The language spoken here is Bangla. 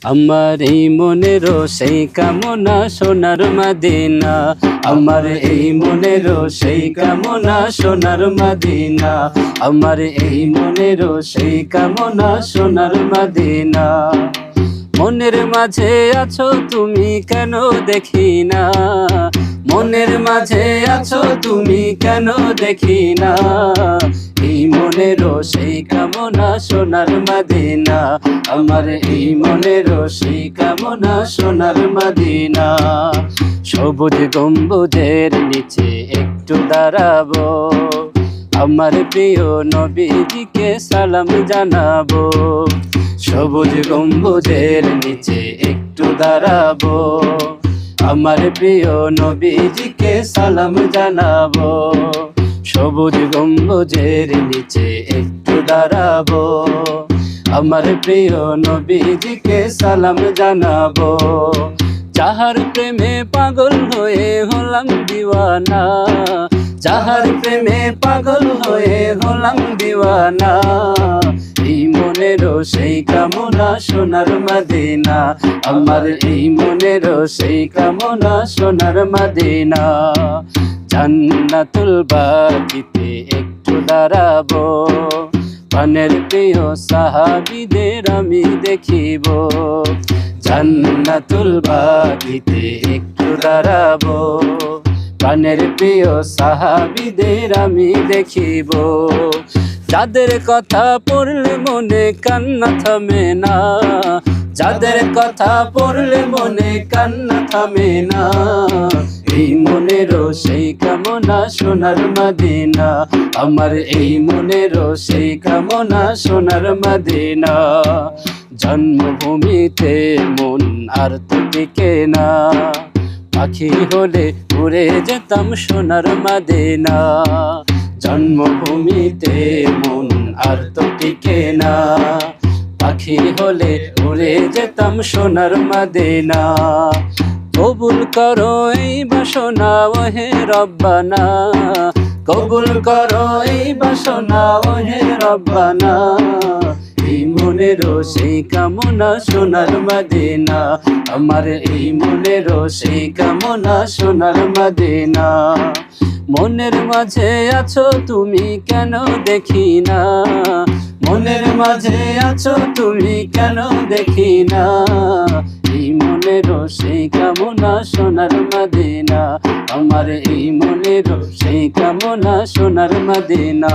আমার এই মনেরও সেই কামনা সোনার মদিনা, আমার এই মনেরও সেই কামনা সোনার মদিনা, আমার এই মনেরও সেই কামনা সোনার মদিনা। মনের মাঝে আছো তুমি কেন দেখি না, মনের মাঝে আছো তুমি কেন দেখি না, এই মনেরও সেই কামনা সোনার মদিনা, আমার এই মনেরও সেই কামনা সোনার মদিনা। সবুজ গম্বুজের নিচে একটু দাঁড়াবো, আমার প্রিয় নবীজিকে সালাম জানাবো। সবুজ গম্বুজের নিচে একটু দাঁড়াবো, আমার প্রিয় নবীজিকে সালাম জানাবো। সবুজ গম্বুজের নিচে একটু দাঁড়াবো, আমার প্রিয় নবীজিকে সালাম জানাবো। যাহার প্রেমে পাগল হয়ে হলাম দিওয়ানা, যাহার প্রেমে পাগল হয়ে হলাম দিওয়ানা, এই মনেরও সেই কামনা সোনার মদিনা, আমার এই মনেরও সেই কামনা সোনার মদিনা। জান্নাতুল বাকিতে একটু দাঁড়াবো, প্রাণের প্রিয় সাহাবীদের আমি দেখিব। জান্নাতুল বাকিতে একটু দাঁড়াবো, প্রাণের প্রিয় সাহাবীদের আমি দেখিব। যাদের কথা পড়লে মনে কান্না থামে না, যাদের কথা পড়লে মনে কান্না থামে না, এই মনেরও সেই কামনা সোনার মদিনা, আমার এই মনেরও সেই কামনা সোনার মদিনা। জন্মভূমিতে মন আর তো টিকে না, পাখি হলে উড়ে যেতাম সোনার মদিনা। জন্মভূমিতে মন আর তো টিকে না, পাখি হলে উড়ে যেতাম সোনার মদিনা। কবুল করো এই বাসনা ওহে রব্বানা, কবুল করো এই বাসনা ওহে রব্বানা, এই মনেরও সেই কামনা সোনার মদিনা, আমার এই মনেরও সেই কামনা সোনার মদিনা। মনের মাঝে আছো তুমি কেন দেখি না, মনের মাঝে আছো তুমি কেন দেখি না, এই মনেরও সেই কামনা সোনার মদিনা, আমার এই মনেরও সেই কামনা সোনার মদিনা।